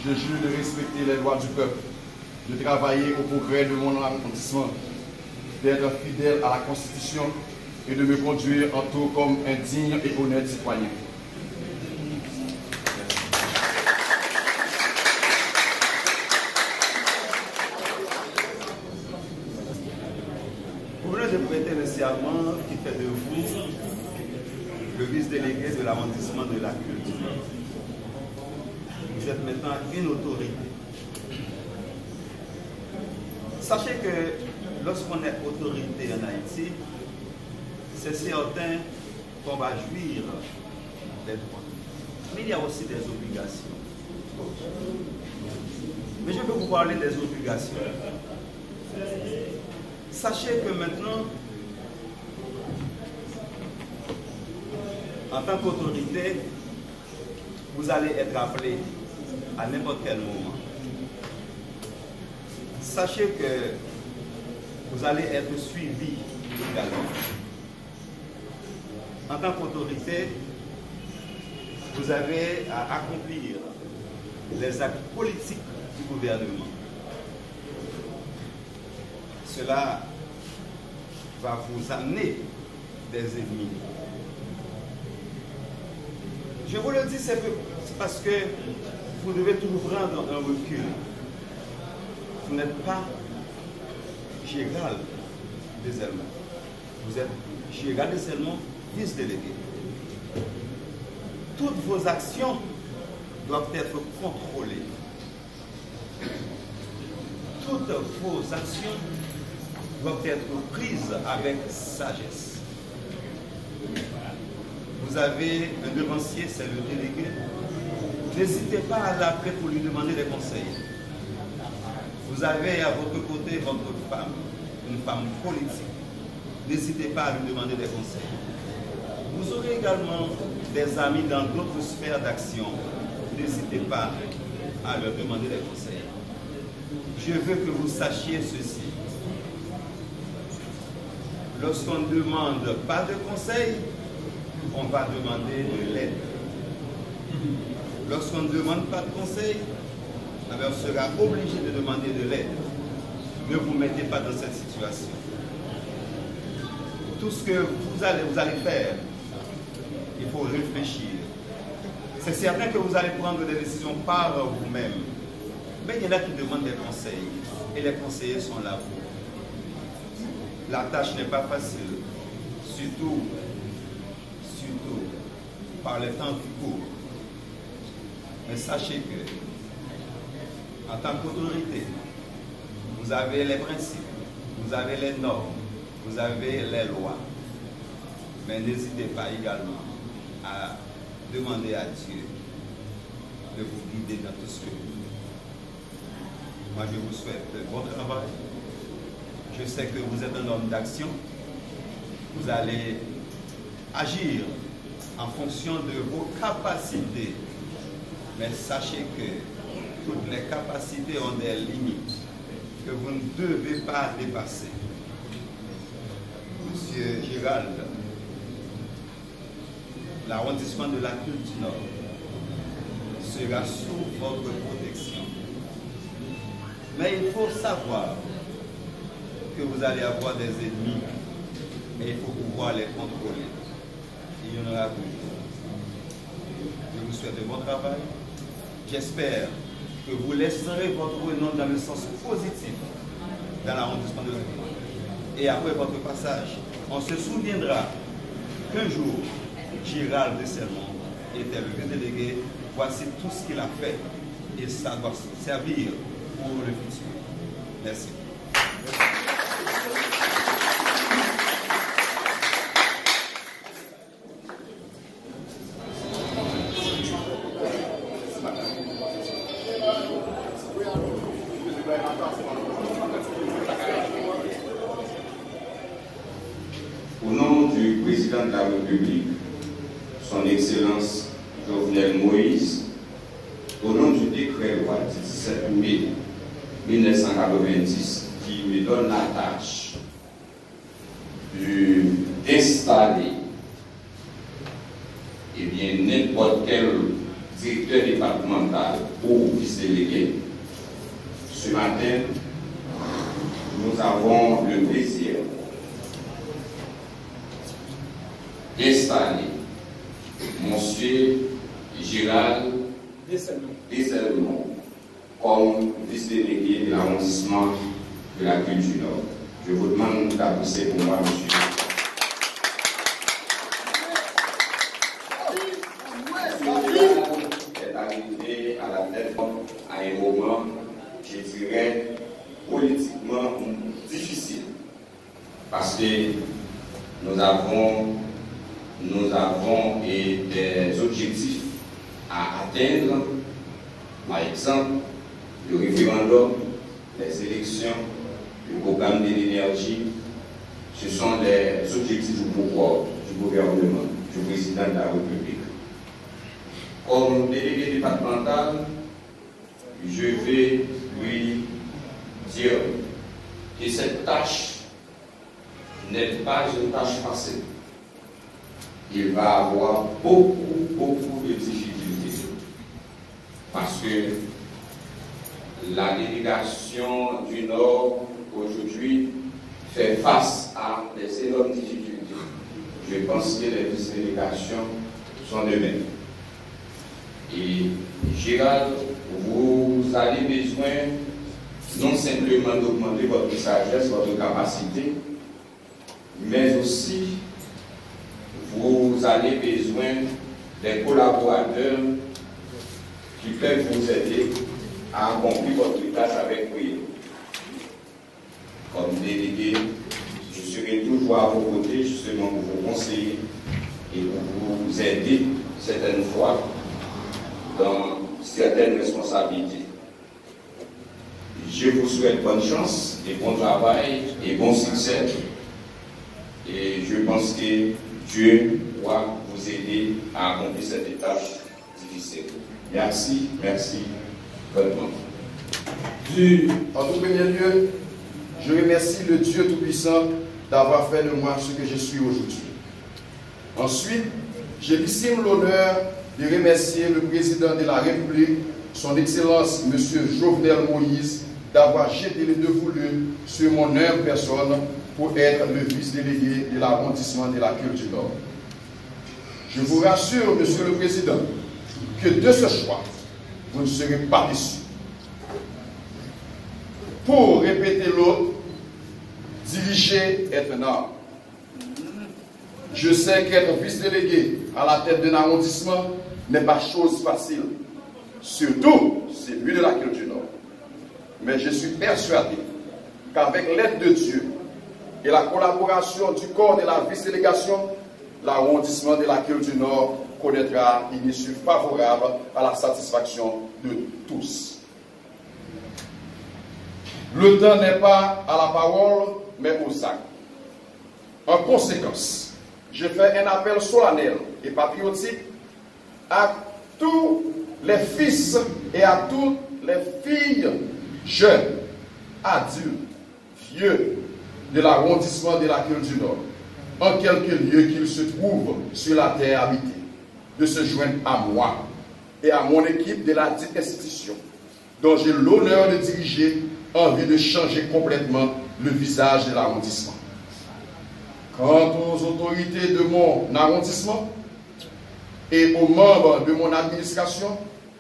je jure de respecter les lois du peuple, de travailler au progrès de mon arrondissement, d'être fidèle à la Constitution et de me conduire en tout comme un digne et honnête citoyen. Vous venez de prêter le serment qui fait de vous le vice-délégué de l'arrondissement de la culture. Vous êtes maintenant une autorité. Sachez que lorsqu'on est autorité en Haïti, c'est certain qu'on va jouir des droits. Mais il y a aussi des obligations. Mais je vais vous parler des obligations. Sachez que maintenant, en tant qu'autorité, vous allez être appelé à n'importe quel moment. Sachez que vous allez être suivi également. En tant qu'autorité, vous avez à accomplir les actes politiques du gouvernement. Cela va vous amener des ennemis. Je vous le dis, c'est parce que vous devez toujours prendre un recul. Vous n'êtes pas Gérald Deselmont. Vous êtes Gérald Deselmont, vice-délégué. Toutes vos actions doivent être contrôlées. Toutes vos actions doivent être prises avec sagesse. Vous avez un devancier, c'est le délégué. N'hésitez pas à l'appeler pour lui demander des conseils. Vous avez à votre côté votre femme, une femme politique. N'hésitez pas à lui demander des conseils. Vous aurez également des amis dans d'autres sphères d'action. N'hésitez pas à leur demander des conseils. Je veux que vous sachiez ceci. Lorsqu'on ne demande pas de conseils, on va demander de l'aide. Lorsqu'on ne demande pas de conseils, on sera obligé de demander de l'aide. Ne vous mettez pas dans cette situation. Tout ce que vous allez faire, il faut réfléchir. C'est certain que vous allez prendre des décisions par vous-même. Mais il y en a qui demandent des conseils. Et les conseillers sont là pour vous. La tâche n'est pas facile. Surtout par les temps qui courent. Mais sachez que, en tant qu'autorité, vous avez les principes, vous avez les normes, vous avez les lois. Mais n'hésitez pas également à demander à Dieu de vous guider dans tout ce que vous faites. Moi, je vous souhaite bon travail. Je sais que vous êtes un homme d'action. Vous allez agir en fonction de vos capacités. Mais sachez que toutes les capacités ont des limites que vous ne devez pas dépasser. Monsieur Gérald, l'arrondissement de la Culture Nord sera sous votre protection. Mais il faut savoir que vous allez avoir des ennemis et il faut pouvoir les contrôler. Il y en aura toujours. Je vous souhaite un bon travail. J'espère que vous laisserez votre nom dans le sens positif dans l'arrondissement de la Culture. Et après votre passage, on se souviendra qu'un jour, Gérald Deselmont était le vice-délégué. Voici tout ce qu'il a fait et ça doit servir pour le futur. Merci. Au nom du président de la République, son Excellence Jovenel Moïse, au nom du décret loi du 17 mai 1990 qui me donne la tâche d'installer n'importe quel directeur départemental ou vice-délégué, ce matin, nous avons le plaisir d'installer M. Gérald Desselmont comme vice-délégué de l'arrondissement de la Culture Nord. Je vous demande d'applaudisser pour moi, monsieur. Est arrivé à la tête à un moment, je dirais, politiquement difficile. Parce que nous avons des objectifs à atteindre, par exemple, le référendum, les élections, le programme de l'énergie. Ce sont les objectifs du pouvoir du gouvernement, du président de la République. Comme délégué départemental, je vais lui dire que cette tâche n'est pas une tâche facile. Il va avoir beaucoup de difficultés. Parce que la délégation du Nord aujourd'hui fait face à des énormes difficultés. Je pense que les vice-délégations sont de même. Et Gérald, vous avez besoin non simplement d'augmenter votre sagesse, votre capacité, mais aussi vous avez besoin des collaborateurs qui peuvent vous aider à accomplir votre tâche avec brio. Comme délégué, je serai toujours à vos côtés justement pour vous conseiller et pour vous aider certaines fois dans certaines responsabilités. Je vous souhaite bonne chance et bon travail et bon succès. Et je pense que Dieu pourra vous aider à accomplir cette tâche difficile. Merci. Vraiment. En tout premier lieu, je remercie le Dieu Tout-Puissant d'avoir fait de moi ce que je suis aujourd'hui. Ensuite, j'ai l'estime l'honneur de remercier le président de la République, son Excellence M. Jovenel Moïse, d'avoir jeté les dévolu sur mon humble personne pour être le vice-délégué de l'arrondissement de la Culture Nord. Je vous rassure, Monsieur le Président, que de ce choix, vous ne serez pas déçus. Pour répéter l'autre, diriger est un art. Je sais qu'être vice-délégué à la tête d'un arrondissement n'est pas chose facile, surtout celui de la Culture Nord. Mais je suis persuadé qu'avec l'aide de Dieu et la collaboration du corps de la vice-délégation, l'arrondissement de la Culture Nord connaîtra une issue favorable à la satisfaction de tous. Le temps n'est pas à la parole, mais aux actes. En conséquence, je fais un appel solennel et patriotique à tous les fils et à toutes les filles, jeunes, adultes, vieux, de l'arrondissement de la Culture Nord, en quelque lieu qu'ils se trouvent sur la terre habitée, de se joindre à moi et à mon équipe de la dite institution, dont j'ai l'honneur de diriger en vue de changer complètement le visage de l'arrondissement. Quant aux autorités de mon arrondissement et aux membres de mon administration,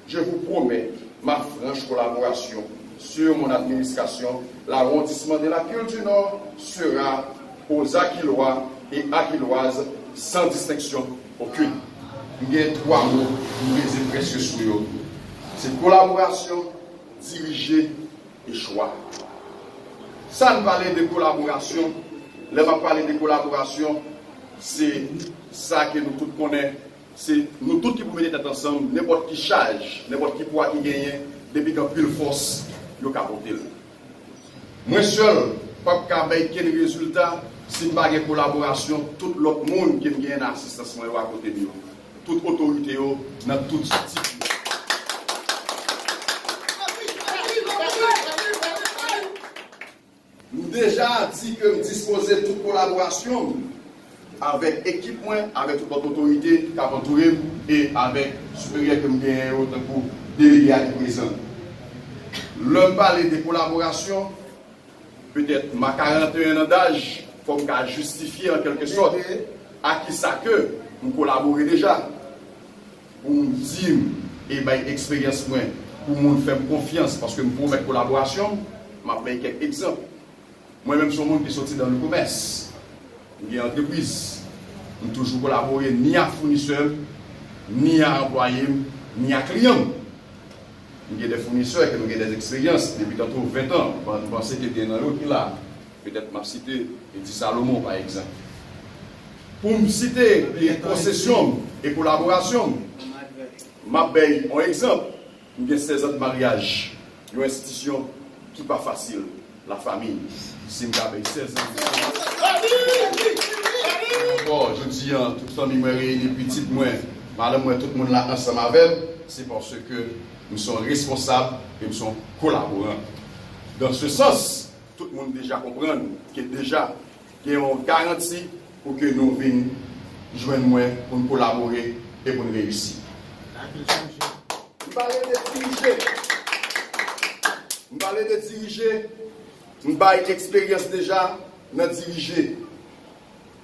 je vous promets ma franche collaboration sur mon administration. L'arrondissement de la Culture Nord sera aux Aquillois et Aquilloises sans distinction aucune. Il y a 3 mots qui me presque sur eux. C'est collaboration, diriger et choix. Ça ne parlait de collaboration. Là, on va parler de collaboration. C'est ça que nous tous connaissons. C'est nous tous qui pouvons mettre ensemble, n'importe qui charge, n'importe qui poids qui gagne, depuis qu'on peut le force, nous capoter. Moi seul, pas qu'avec quel résultat, si pas de collaboration, tout l'autre monde qui gagne assistance à côté de nous. Toute autorité dans toute situation. Nous déjà dit que nous disposons de toute collaboration. avec l'équipe, avec toute votre autorité qui a entouré et avec le supérieur que je ai autant pour déléguer à présent. L'homme parler de collaboration, peut-être ma 41 ans d'âge, il faut me justifier en quelque sorte à qui ça que nous collaborer déjà. Pour me dire, et bien, expérience, pour me faire confiance, parce que pour mettre collaboration, je vais donner quelques exemples. Moi-même, je suis un monde qui est sorti dans le commerce, une entreprise. Nous toujours collaborer ni à fournisseurs, ni à employés, ni à clients. Nous avons des fournisseurs qui ont des expériences depuis tantôt 20 ans. Vous pensez que c'est dans l'autre qui là. Peut-être m'a cité Edith Salomon par exemple. Pour me citer les concessions et collaborations, m'a donné un exemple. Nous avons 16 ans de mariage. Une institution qui n'est pas facile. La famille. Si nous avons 16 ans. Bon, je dis, toute famille m'a réuni, petite moi, madame moi, tout le monde là ensemble avec, c'est parce que nous sommes responsables et nous sommes collaborants. Dans ce sens, tout le monde déjà comprend que déjà, il y a une garantie pour que nous venions joindre moi pour nous collaborer et pour nous réussir. Nous parlons de diriger. Nous parlons de diriger. Nous avons une expérience déjà dans diriger.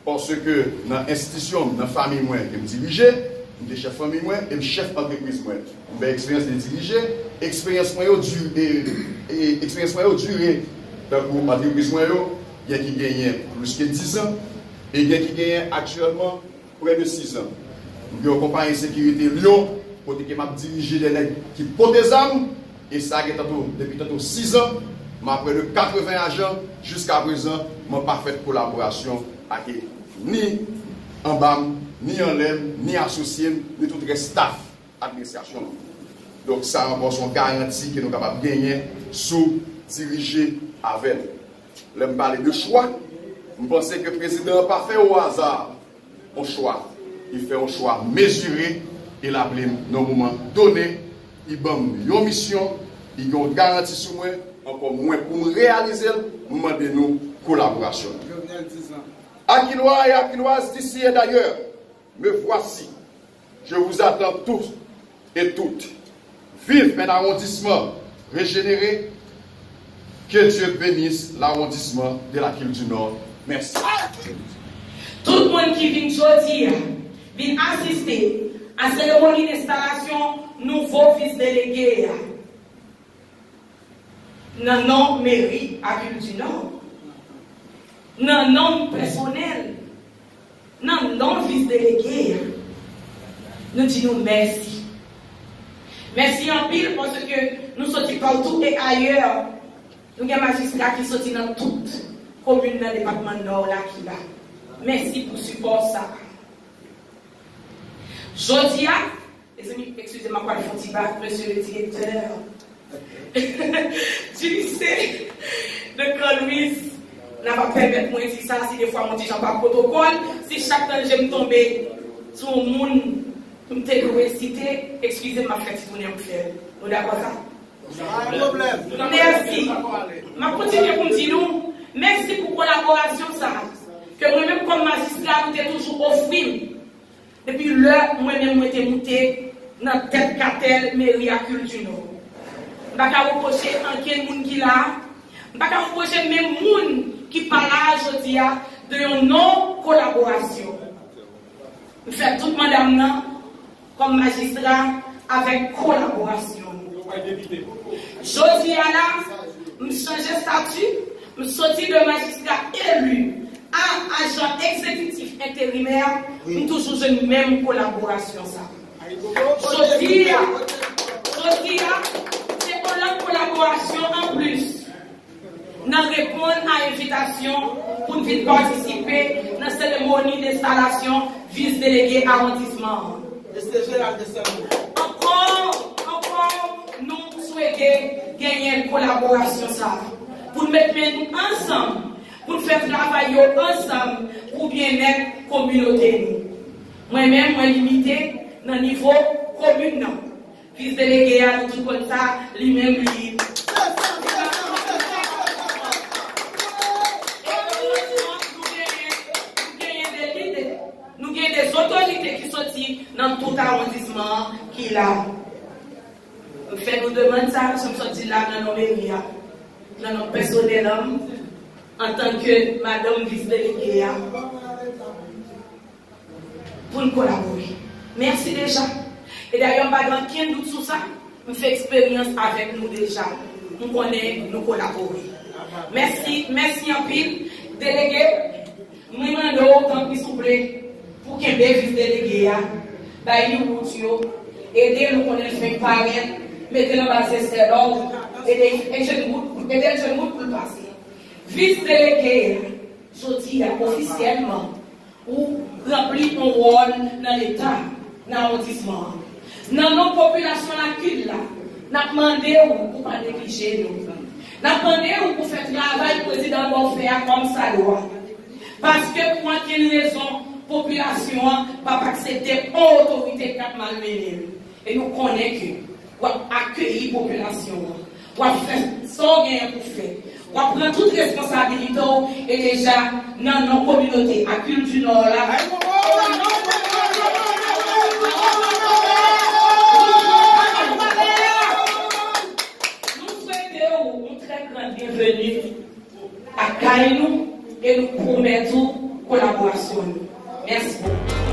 Parce que dans l'institution, dans la famille, moi, je me dirigeais, je suis chef de famille, et chef d'entreprise. J'ai l'expérience de diriger, expérience moi durée dans l'entreprise, il y a qui gagne plus que 10 ans, et il y a qui gagne actuellement près de 6 ans. J'ai une compagnie de sécurité Lyon, pour que je dirige des nègres qui portent des armes, et ça depuis tantôt 6 ans, après de 80 agents, jusqu'à présent, mon parfaite collaboration avec ni en BAM, ni en LEM, ni associé, ni tout le staff administration. Donc ça remporte son garantie que nous sommes capables de gagner sous diriger avec. Là, je parle de choix. Je pense que le président n'a pas fait au hasard un choix. Il fait un choix mesuré et l'appelle dans un moment donné. Il donne une mission, il a une garantie sur moi, encore moins pour réaliser le moment de nos collaborations. Aquillois et Aquilloises d'ici et d'ailleurs, me voici. Je vous attends tous et toutes. Vive un arrondissement régénéré. Que Dieu bénisse l'arrondissement de la Ville du Nord. Merci. Tout le monde qui vient aujourd'hui vient assister à la cérémonie d'installation nouveau vice-délégué dans le nom mairie à Ville du Nord. Dans le nom personnel, dans le nom vice-délégué, nous disons merci. Merci en pile parce que nous sommes partout et ailleurs. Nous avons des magistrats qui sont dans toute commune dans le département Nord là qui là. Merci pour le support ça. Jodia, les amis, excusez-moi pour le feedback, monsieur le directeur du lycée de Claude-Louise. N'a pas permettre moi si ça, si des fois mon petit pas protocole, si chaque temps je me tomber sur un monde pour me citer, excusez-moi, faites si vous n'avez pas fait. Vous d'accord ça? Merci. Je continue pour me dire nous, merci pour la collaboration ça. Que moi-même comme magistrat, nous avons toujours offert. Depuis l'heure, moi-même, je suis monté dans la tête cartel mairie à culture. Je ne vais pas reprocher un monde qui là. Je ne vais pas reprocher même monde qui parle aujourd'hui de non-collaboration. Je fais tout madame comme magistrat avec collaboration. Jodi à là, je change de statut, je sorti de magistrat élu à agent exécutif intérimaire, nous toujours une même collaboration. Jodi c'est pour la collaboration en plus. Nous répondons à l'invitation pour venir participer dans la cérémonie d'installation vice-délégué arrondissement. Encore, nous souhaitons gagner une collaboration ça, pour mettre nous ensemble, pour faire travailler ensemble pour bien-être communauté. Moi-même, je suis limité dans le niveau commune. Vice-délégué à tout comme ça, lui-même libre. y a des autorités qui sont dans tout arrondissement qui là. On fait nous demander ça, je me sorti là dans nos mairies, dans notre personnel en tant que madame vice-déléguée pour nous collaborer. Merci déjà. Et d'ailleurs, pas grand qui doute sur ça. On fait expérience avec nous déjà. Nous connaissons, nous collaborer. Merci, merci en pile. Délégué, nous demandons autant qu'il vous plaît pour qu'il y ait des vice-délégués. Aidez-nous qu'on ait fait pareil. Mettez le base c'est l'ordre. Aidez-nous pour le passer. Vice-délégué, je dis officiellement, ou remplir un rôle dans l'État, dans l'arrondissement. Dans nos populations là, nous demandé pour ne pas négliger nous. Nous demandé pour faire travail président pour faire comme ça doit. Parce que pour quelle raison, la population ne va pas accepter autorité qui a malmené. Et nous connaissons que accueillir la population, pour faire son gain pour faire. On prend toute responsabilité et déjà dans nos communautés, à Culture du Nord là. Nous souhaitons une très grande bienvenue à Kaïnou et nous promettons collaboration. Merci beaucoup.